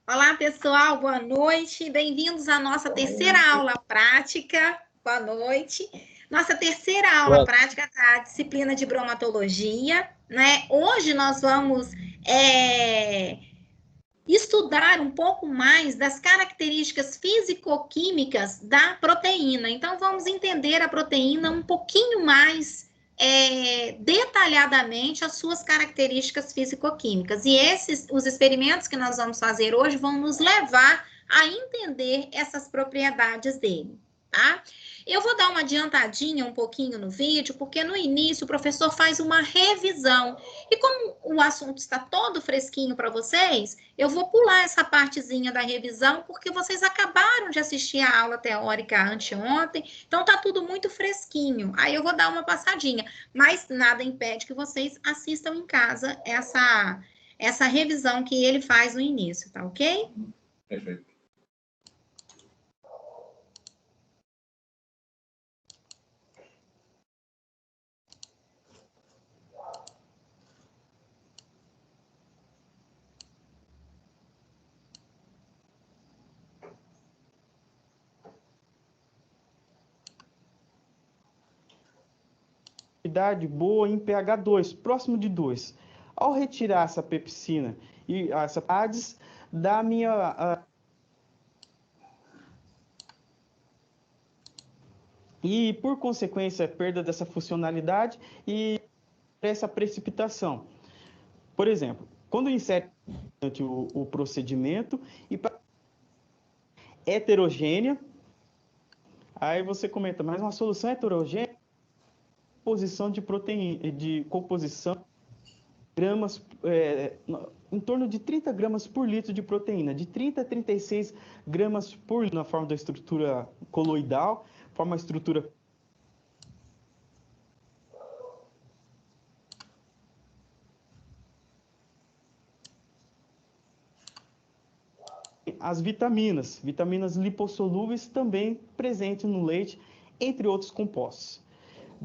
Olá, pessoal, boa noite. Bem-vindos à nossa terceira aula prática. Boa noite. Nossa terceira aula prática da disciplina de bromatologia, né? Hoje nós vamos estudar um pouco mais das características físico-químicas da proteína. Então, vamos entender a proteína um pouquinho mais detalhadamente as suas características físico-químicas. E os experimentos que nós vamos fazer hoje vão nos levar a entender essas propriedades dele, tá? Eu vou dar uma adiantadinha um pouquinho no vídeo, porque no início o professor faz uma revisão. E como o assunto está todo fresquinho para vocês, eu vou pular essa partezinha da revisão, porque vocês acabaram de assistir a aula teórica anteontem, então tá tudo muito fresquinho. Aí eu vou dar uma passadinha, mas nada impede que vocês assistam em casa essa revisão que ele faz no início, tá ok? Perfeito. Boa em pH 2, próximo de 2. Ao retirar essa pepsina e essa ADES da minha e por consequência perda dessa funcionalidade e essa precipitação. Por exemplo, quando insere o procedimento e heterogênea, aí você comenta, mas uma solução heterogênea, composição de proteína, de composição gramas, em torno de 30 gramas por litro de proteína, de 30 a 36 gramas por litro na forma da estrutura coloidal, forma estrutura as vitaminas lipossolúveis também presentes no leite, entre outros compostos.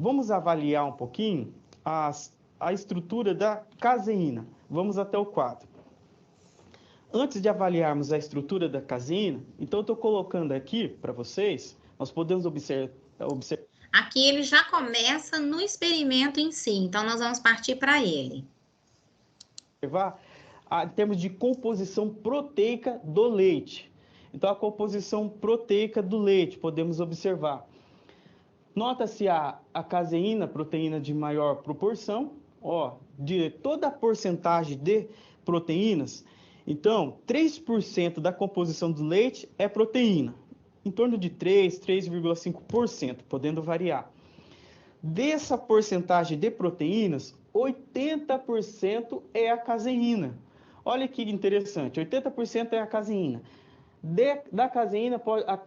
Vamos avaliar um pouquinho a estrutura da caseína. Vamos até o quadro. Antes de avaliarmos a estrutura da caseína, então eu estou colocando aqui para vocês, nós podemos observar. Aqui ele já começa no experimento em si, então nós vamos partir para ele. Em termos de composição proteica do leite. Então, a composição proteica do leite, podemos observar. Nota-se a caseína, proteína de maior proporção, de toda a porcentagem de proteínas. Então, 3% da composição do leite é proteína, em torno de 3,5%, podendo variar. Dessa porcentagem de proteínas, 80% é a caseína. Olha que interessante, 80% é a caseína. Da caseína,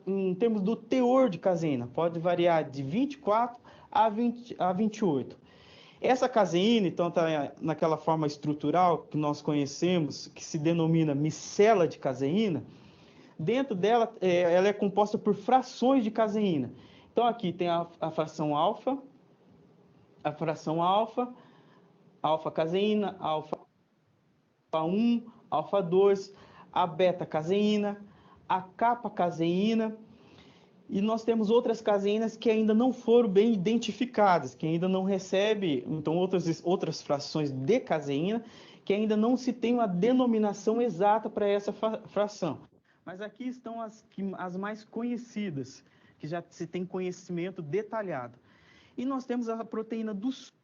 em termos do teor de caseína, pode variar de 24 a 28. Essa caseína, então, está naquela forma estrutural que nós conhecemos, que se denomina micela de caseína. Dentro dela, ela é composta por frações de caseína. Então, aqui tem a fração alfa, alfa-caseína, alfa-1, alfa-2, a beta-caseína, a capa-caseína, e nós temos outras caseínas que ainda não foram bem identificadas, que ainda não recebem, então outras frações de caseína, que ainda não se tem uma denominação exata para essa fração. Mas aqui estão as mais conhecidas, que já se tem conhecimento detalhado. E nós temos a proteína do sucro.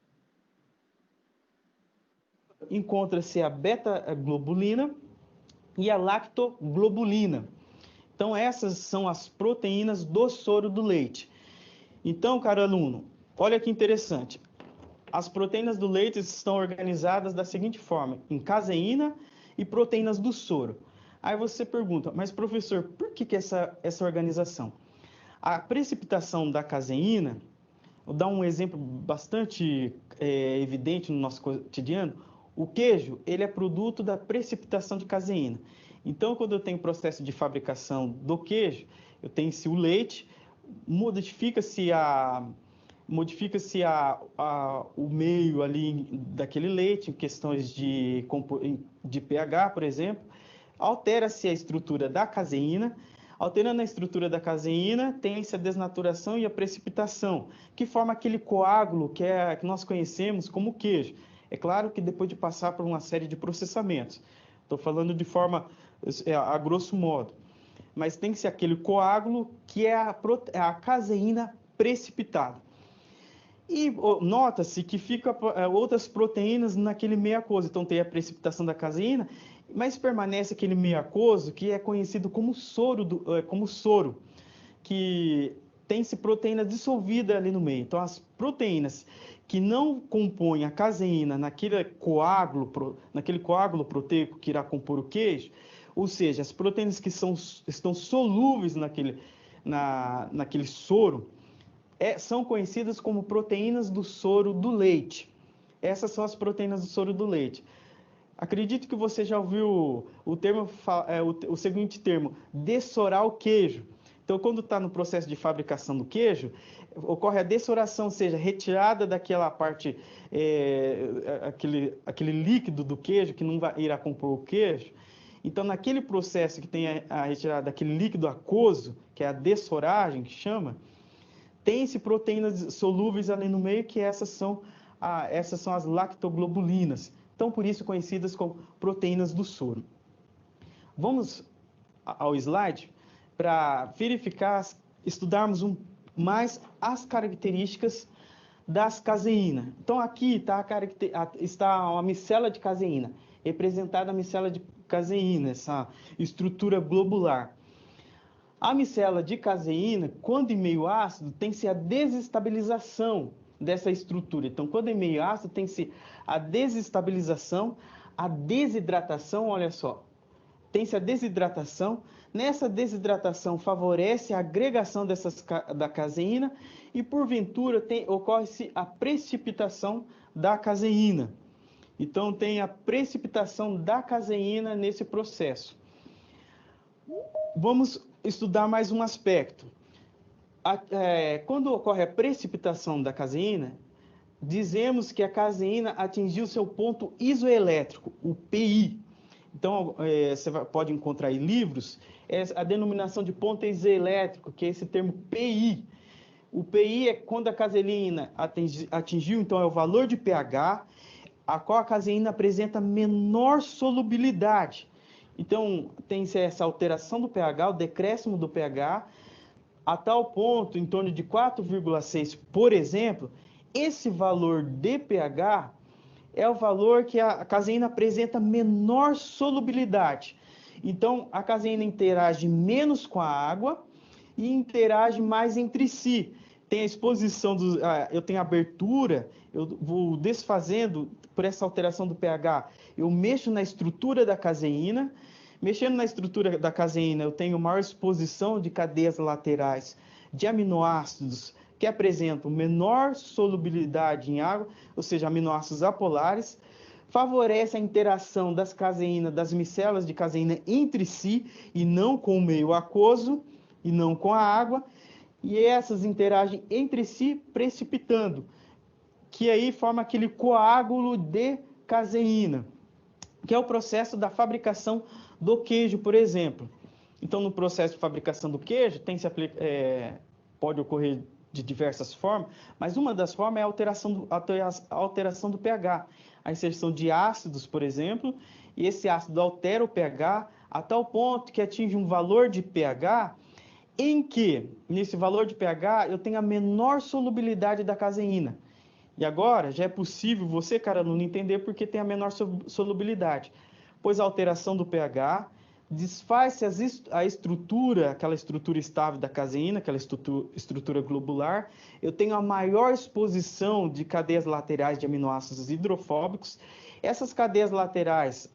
Encontra-se a beta-globulina e a lactoglobulina. Então, essas são as proteínas do soro do leite. Então, caro aluno, olha que interessante. As proteínas do leite estão organizadas da seguinte forma, em caseína e proteínas do soro. Aí você pergunta, mas professor, por que essa organização? A precipitação da caseína, vou dar um exemplo bastante evidente no nosso cotidiano. O queijo, ele é produto da precipitação de caseína. Então, quando eu tenho processo de fabricação do queijo, eu tenho-se o leite, modifica-se modifica-se o meio ali daquele leite, em questões de pH, por exemplo, altera-se a estrutura da caseína. Alterando a estrutura da caseína, tem-se a desnaturação e a precipitação, que forma aquele coágulo que nós conhecemos como queijo. É claro que depois de passar por uma série de processamentos. Estou falando de forma, a grosso modo. Mas tem que ser aquele coágulo que é a caseína precipitada. E nota-se que fica outras proteínas naquele meio aquoso. Então tem a precipitação da caseína, mas permanece aquele meio aquoso que é conhecido como soro, que tem-se proteína dissolvida ali no meio. Então as proteínas que não compõem a caseína naquele coágulo proteico que irá compor o queijo, ou seja, as proteínas que estão solúveis naquele soro, são conhecidas como proteínas do soro do leite. Essas são as proteínas do soro do leite. Acredito que você já ouviu o seguinte termo, dessorar o queijo. Então, quando está no processo de fabricação do queijo, ocorre a dessoração, ou seja, retirada daquela parte, aquele líquido do queijo que não irá compor o queijo. Então, naquele processo que tem a retirada daquele líquido aquoso, que é a dessoragem, que chama, tem-se proteínas solúveis ali no meio, que essas são as lactoglobulinas. Então, por isso, conhecidas como proteínas do soro. Vamos ao slide para verificar, estudarmos mais as características das caseínas. Então, aqui está uma micela de caseína, representada a micela de caseína, essa estrutura globular. A micela de caseína, quando em meio ácido, tem-se a desestabilização dessa estrutura. Então, quando em meio ácido, tem-se a desestabilização, a desidratação, olha só, tem-se a desidratação. Nessa desidratação, favorece a agregação da caseína e, porventura, ocorre-se a precipitação da caseína. Então, tem a precipitação da caseína nesse processo. Vamos estudar mais um aspecto. Quando ocorre a precipitação da caseína, dizemos que a caseína atingiu seu ponto isoelétrico, o PI. Então, você pode encontrar em livros a denominação de ponto isoelétrico, que é esse termo PI. O PI é quando a caseína atingiu, então, é o valor de pH, a qual a caseína apresenta menor solubilidade. Então, tem-se essa alteração do pH, o decréscimo do pH, a tal ponto, em torno de 4,6, por exemplo, esse valor de pH é o valor que a caseína apresenta menor solubilidade. Então, a caseína interage menos com a água e interage mais entre si. Tem a exposição, eu tenho a abertura, eu vou desfazendo por essa alteração do pH. Eu mexo na estrutura da caseína. Mexendo na estrutura da caseína, eu tenho maior exposição de cadeias laterais de aminoácidos que apresentam menor solubilidade em água, ou seja, aminoácidos apolares. Favorece a interação das caseínas, das micelas de caseína entre si, e não com o meio aquoso, e não com a água. E essas interagem entre si, precipitando, que aí forma aquele coágulo de caseína, que é o processo da fabricação do queijo, por exemplo. Então, no processo de fabricação do queijo, pode ocorrer de diversas formas, mas uma das formas é a alteração do pH. A inserção de ácidos, por exemplo, e esse ácido altera o pH a tal ponto que atinge um valor de pH em que, nesse valor de pH, eu tenho a menor solubilidade da caseína. E agora, já é possível você, cara aluno, entender por que tem a menor solubilidade. Pois a alteração do pH desfaz-se a estrutura, aquela estrutura estável da caseína, aquela estrutura globular. Eu tenho a maior exposição de cadeias laterais de aminoácidos hidrofóbicos. Essas cadeias laterais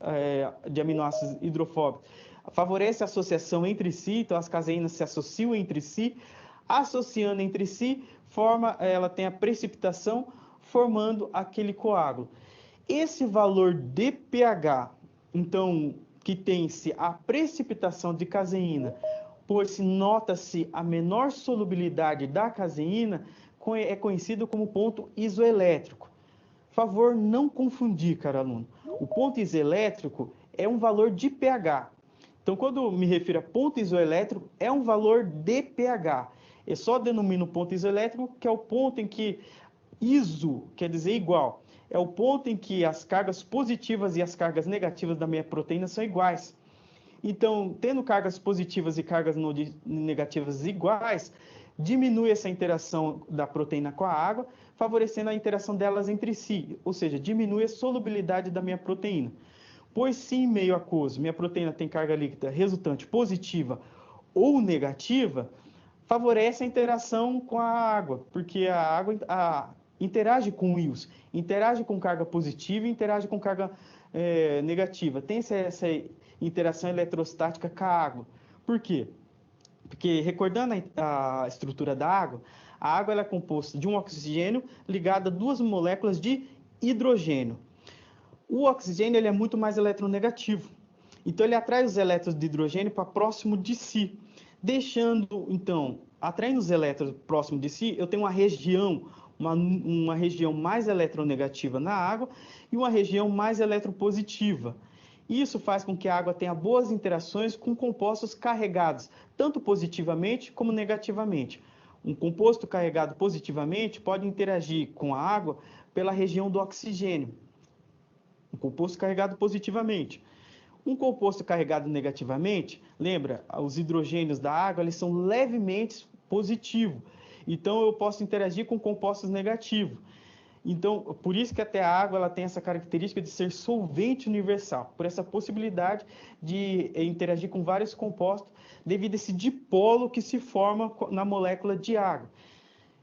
de aminoácidos hidrofóbicos favorecem a associação entre si, então as caseínas se associam entre si, associando entre si, ela tem a precipitação, formando aquele coágulo. Esse valor de pH, então, que tem-se a precipitação de caseína, pois nota-se a menor solubilidade da caseína, é conhecido como ponto isoelétrico. Favor não confundir, caro aluno. O ponto isoelétrico é um valor de pH. Então, quando me refiro a ponto isoelétrico, é um valor de pH. Eu só denomino ponto isoelétrico, que é o ponto em que iso quer dizer igual. É o ponto em que as cargas positivas e as cargas negativas da minha proteína são iguais. Então, tendo cargas positivas e cargas negativas iguais, diminui essa interação da proteína com a água, favorecendo a interação delas entre si, ou seja, diminui a solubilidade da minha proteína. Pois se em meio aquoso minha proteína tem carga líquida resultante positiva ou negativa, favorece a interação com a água, porque a água interage com íons, interage com carga positiva e interage com carga negativa. Tem essa interação eletrostática com a água. Por quê? Porque, recordando a estrutura da água, a água ela é composta de um oxigênio ligado a duas moléculas de hidrogênio. O oxigênio ele é muito mais eletronegativo. Então, ele atrai os elétrons de hidrogênio para próximo de si. Deixando, então, atraindo os elétrons próximo de si, eu tenho uma região mais eletronegativa na água e uma região mais eletropositiva. Isso faz com que a água tenha boas interações com compostos carregados, tanto positivamente como negativamente. Um composto carregado positivamente pode interagir com a água pela região do oxigênio. Um composto carregado positivamente. Um composto carregado negativamente, lembra, os hidrogênios da água eles são levemente positivos. Então, eu posso interagir com compostos negativos. Então, por isso que até a água ela tem essa característica de ser solvente universal, por essa possibilidade de interagir com vários compostos devido a esse dipolo que se forma na molécula de água.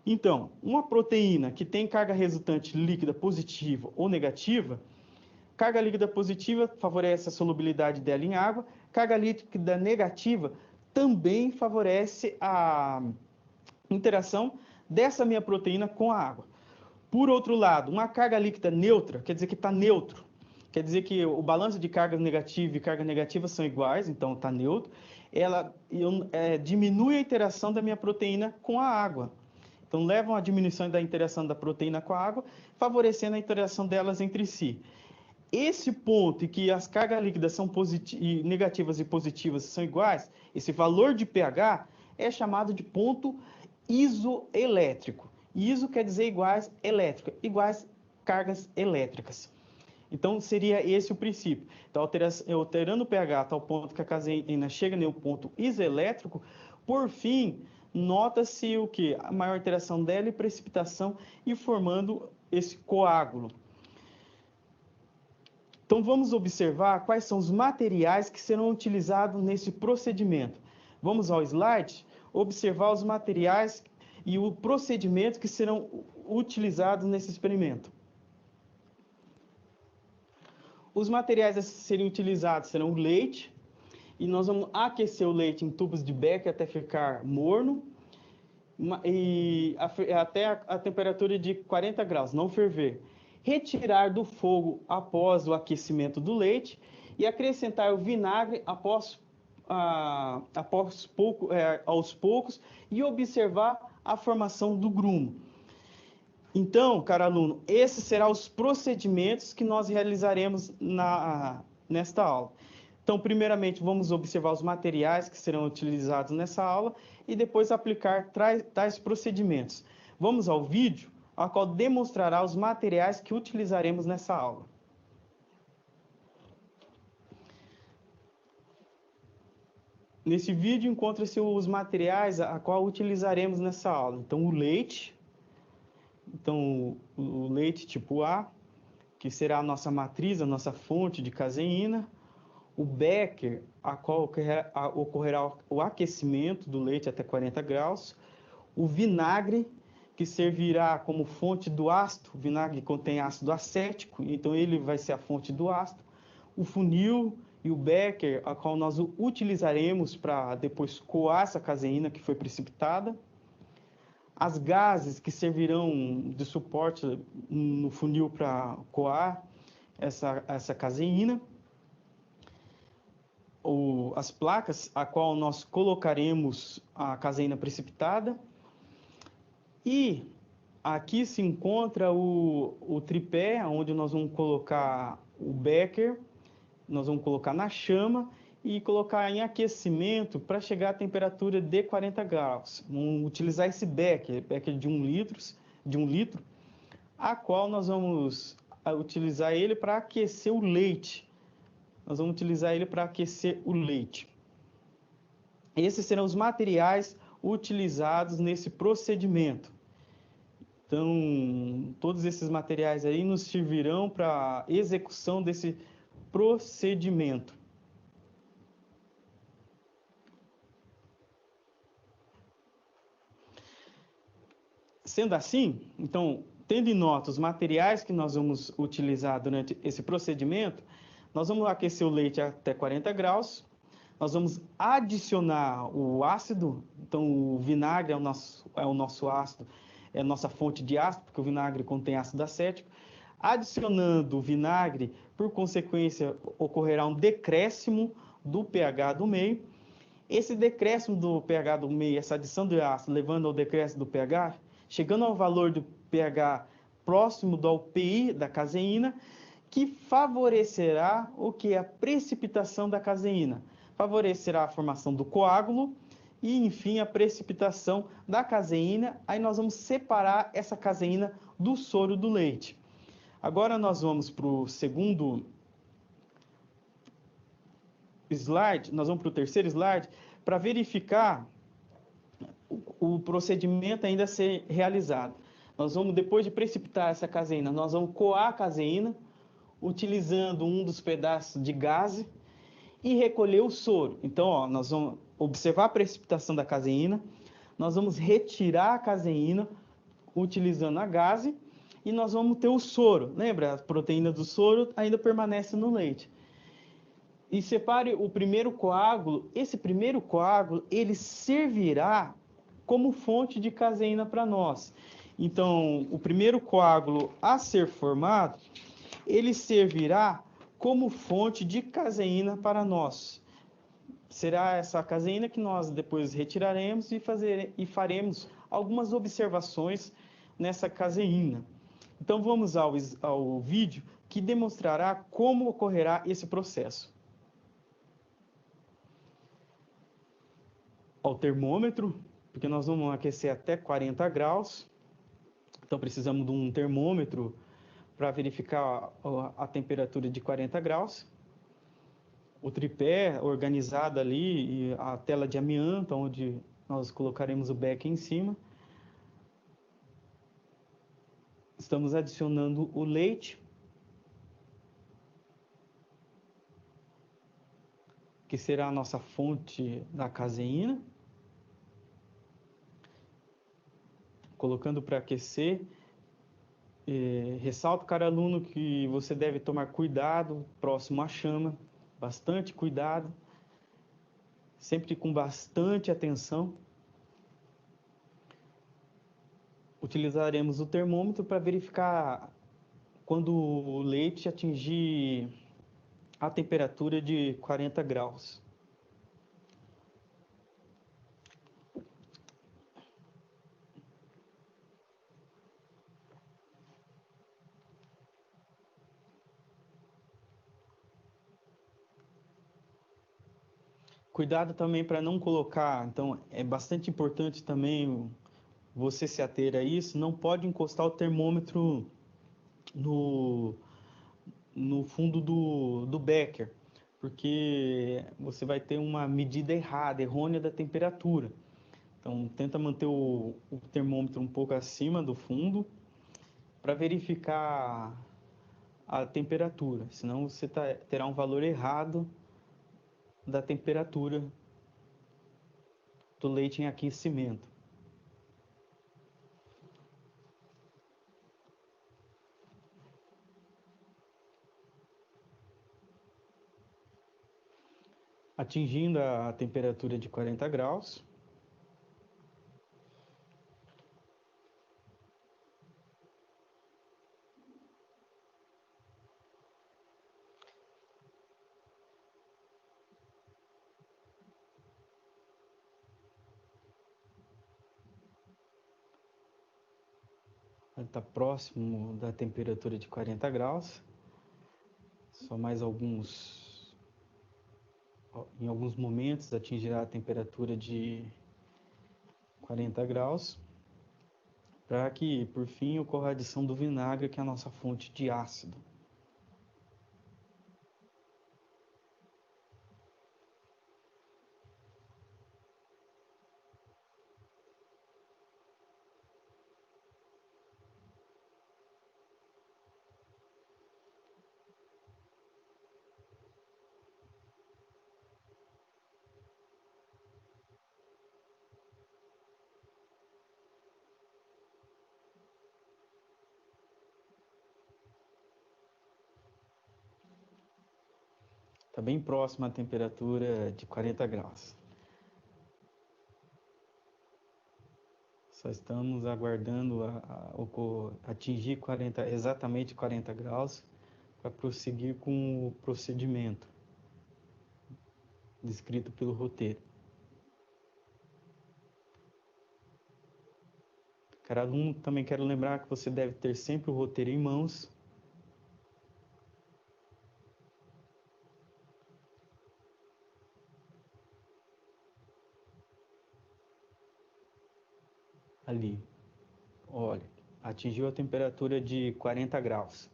Então, uma proteína que tem carga resultante líquida positiva ou negativa, carga líquida positiva favorece a solubilidade dela em água, carga líquida negativa também favorece a interação dessa minha proteína com a água. Por outro lado, uma carga líquida neutra, quer dizer que está neutro. Quer dizer que o balanço de carga negativa e carga negativa são iguais, então está neutro. Ela diminui a interação da minha proteína com a água. Então, levam à diminuição da interação da proteína com a água, favorecendo a interação delas entre si. Esse ponto em que as cargas líquidas são negativas e positivas são iguais, esse valor de pH é chamado de ponto isoelétrico. Iso quer dizer iguais, elétrica, iguais cargas elétricas. Então, seria esse o princípio. Então, alterando o pH a tal ponto que a caseína chega no ponto isoelétrico, por fim, nota-se o quê? A maior interação dela e precipitação e formando esse coágulo. Então, vamos observar quais são os materiais que serão utilizados nesse procedimento. Vamos ao slide, observar os materiais e o procedimento que serão utilizados nesse experimento. Os materiais a serem utilizados serão o leite, e nós vamos aquecer o leite em tubos de Becker até ficar morno, e até a temperatura de 40 graus, não ferver. Retirar do fogo após o aquecimento do leite e acrescentar o vinagre aos poucos e observar a formação do grumo. Então, caro aluno, esses serão os procedimentos que nós realizaremos nesta aula. Então, primeiramente, vamos observar os materiais que serão utilizados nessa aula e depois aplicar tais procedimentos. Vamos ao vídeo, a qual demonstrará os materiais que utilizaremos nessa aula. Nesse vídeo encontram-se os materiais a qual utilizaremos nessa aula. Então, o leite, o leite tipo A, que será a nossa matriz, a nossa fonte de caseína. O Becker, a qual ocorrerá o aquecimento do leite até 40 graus. O vinagre, que servirá como fonte do ácido. O vinagre contém ácido acético, então ele vai ser a fonte do ácido. O funil e o Becker, a qual nós utilizaremos para depois coar essa caseína que foi precipitada. As gases que servirão de suporte no funil para coar essa caseína. As placas, a qual nós colocaremos a caseína precipitada. E Aqui se encontra o tripé, onde nós vamos colocar o becker, nós vamos colocar na chama e colocar em aquecimento para chegar à temperatura de 40 graus. Vamos utilizar esse becker de um litro, a qual nós vamos utilizar ele para aquecer o leite. Nós vamos utilizar ele para aquecer o leite. Esses serão os materiais utilizados nesse procedimento. Então, todos esses materiais aí nos servirão para a execução desse procedimento. Sendo assim, então, tendo em nota os materiais que nós vamos utilizar durante esse procedimento, nós vamos aquecer o leite até 40 graus, nós vamos adicionar o ácido, então o vinagre é o nosso ácido, é a nossa fonte de ácido, porque o vinagre contém ácido acético. Adicionando o vinagre, por consequência, ocorrerá um decréscimo do pH do meio. Esse decréscimo do pH do meio, essa adição de ácido, levando ao decréscimo do pH, chegando ao valor do pH próximo do API da caseína, que favorecerá o que? A precipitação da caseína. Favorecerá a formação do coágulo e, enfim, a precipitação da caseína. Aí nós vamos separar essa caseína do soro do leite. Agora nós vamos para o segundo slide, nós vamos para o terceiro slide, para verificar o procedimento ainda a ser realizado. Nós vamos, depois de precipitar essa caseína, nós vamos coar a caseína, utilizando um dos pedaços de gaze e recolher o soro. Então, ó, nós vamos observar a precipitação da caseína, nós vamos retirar a caseína utilizando a gaze e nós vamos ter o soro. Lembra? A proteína do soro ainda permanece no leite. E separe o primeiro coágulo. Esse primeiro coágulo, ele servirá como fonte de caseína para nós. Então, o primeiro coágulo a ser formado, ele servirá como fonte de caseína para nós. Será essa caseína que nós depois retiraremos e faremos algumas observações nessa caseína. Então, vamos ao vídeo que demonstrará como ocorrerá esse processo. Ao termômetro, porque nós vamos aquecer até 40 graus. Então, precisamos de um termômetro para verificar a temperatura de 40 graus. O tripé organizado ali, e a tela de amianto, onde nós colocaremos o becker em cima. Estamos adicionando o leite, que será a nossa fonte da caseína. Colocando para aquecer. Ressalto, caro aluno, que você deve tomar cuidado próximo à chama, bastante cuidado, sempre com bastante atenção. Utilizaremos o termômetro para verificar quando o leite atingir a temperatura de 40 graus. Cuidado também para não colocar, então é bastante importante também você se ater a isso, não pode encostar o termômetro no fundo do becker, porque você vai ter uma medida errada, errônea da temperatura. Então, tenta manter o termômetro um pouco acima do fundo para verificar a temperatura, senão você terá um valor errado da temperatura do leite em aquecimento. Atingindo a temperatura de 40 graus, Está próximo da temperatura de 40 graus. Só mais em alguns momentos atingirá a temperatura de 40 graus, para que, por fim, ocorra a adição do vinagre, que é a nossa fonte de ácido. Está bem próxima à temperatura de 40 graus. Só estamos aguardando atingir exatamente 40 graus para prosseguir com o procedimento descrito pelo roteiro. Cada aluno, também quero lembrar que você deve ter sempre o roteiro em mãos. Ali, olha, atingiu a temperatura de 40 graus.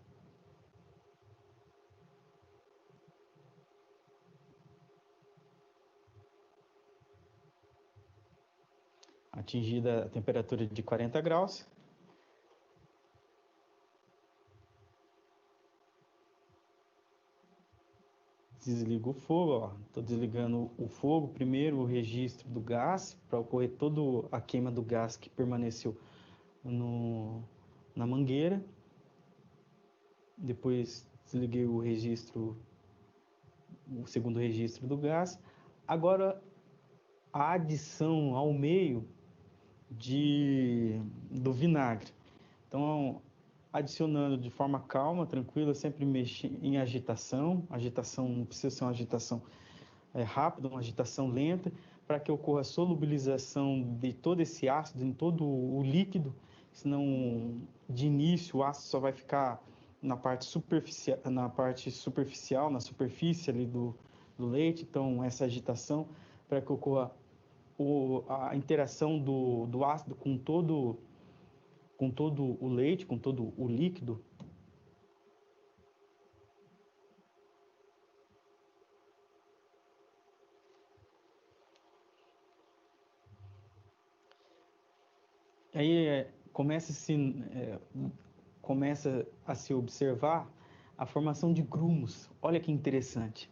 Atingida a temperatura de 40 graus, desligo o fogo. Estou desligando o fogo, primeiro o registro do gás, para ocorrer toda a queima do gás que permaneceu na mangueira. Depois desliguei o segundo registro do gás. Agora a adição ao meio do vinagre. Então, adicionando de forma calma, tranquila, sempre mexer em agitação. Agitação não precisa ser uma agitação rápida, uma agitação lenta, para que ocorra a solubilização de todo esse ácido em todo o líquido, senão de início o ácido só vai ficar na parte superficial, na superfície ali do leite. Então, essa agitação para que ocorra a interação do ácido com todo o leite, com todo o líquido. Aí começa a se observar a formação de grumos. Olha que interessante.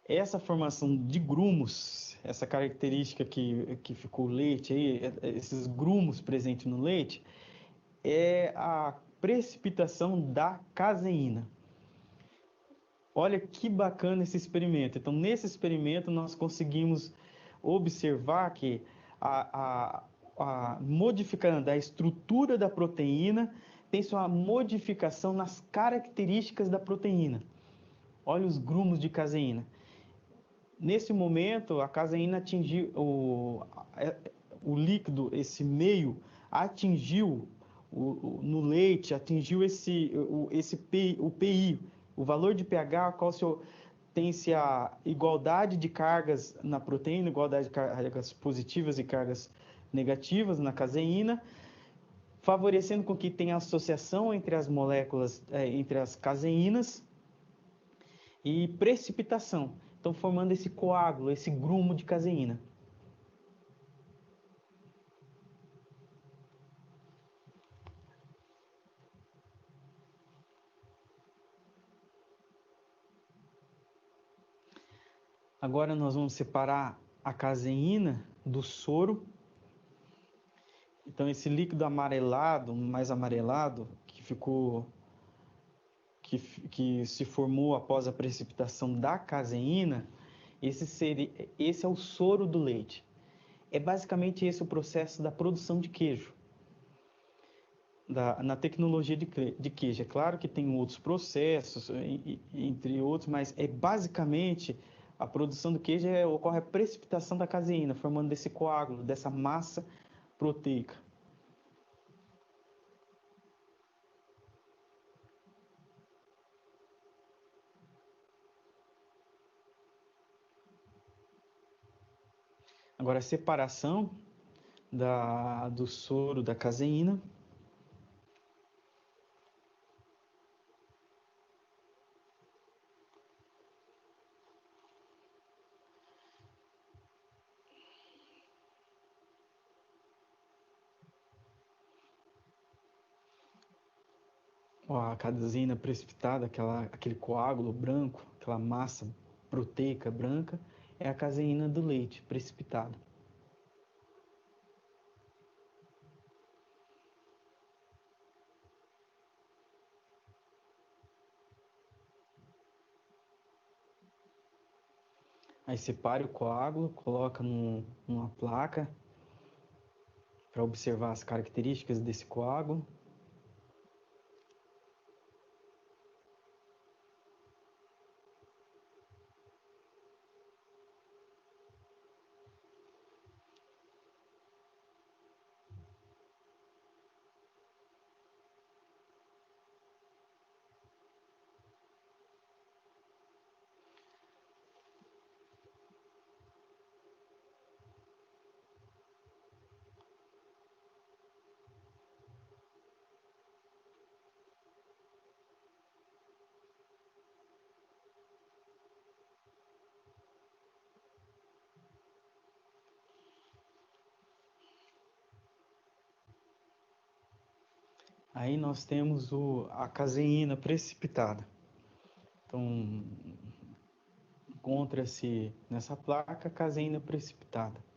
Essa formação de grumos, essa característica que ficou o leite, esses grumos presentes no leite, é a precipitação da caseína. Olha que bacana esse experimento. Então, nesse experimento, nós conseguimos observar que a modificando a estrutura da proteína tem sua modificação nas características da proteína. Olha os grumos de caseína. Nesse momento, a caseína atingiu o líquido, esse meio, atingiu no leite, atingiu o PI, o valor de pH, qual tem-se a igualdade de cargas na proteína, igualdade de cargas positivas e cargas negativas na caseína, favorecendo com que tenha associação entre as moléculas, entre as caseínas, e precipitação. Então, formando esse coágulo, esse grumo de caseína. Agora nós vamos separar a caseína do soro. Então, esse líquido amarelado, mais amarelado, que se formou após a precipitação da caseína, esse é o soro do leite. É basicamente esse o processo da produção de queijo. Na tecnologia de queijo. É claro que tem outros processos, entre outros, mas basicamente a produção do queijo ocorre a precipitação da caseína, formando esse coágulo, dessa massa proteica. Agora, a separação do soro da caseína. A caseína precipitada, aquele coágulo branco, aquela massa proteica branca, é a caseína do leite precipitada. Aí separe o coágulo, coloca numa placa para observar as características desse coágulo. Aí nós temos a caseína precipitada. Então, encontra-se nessa placa a caseína precipitada.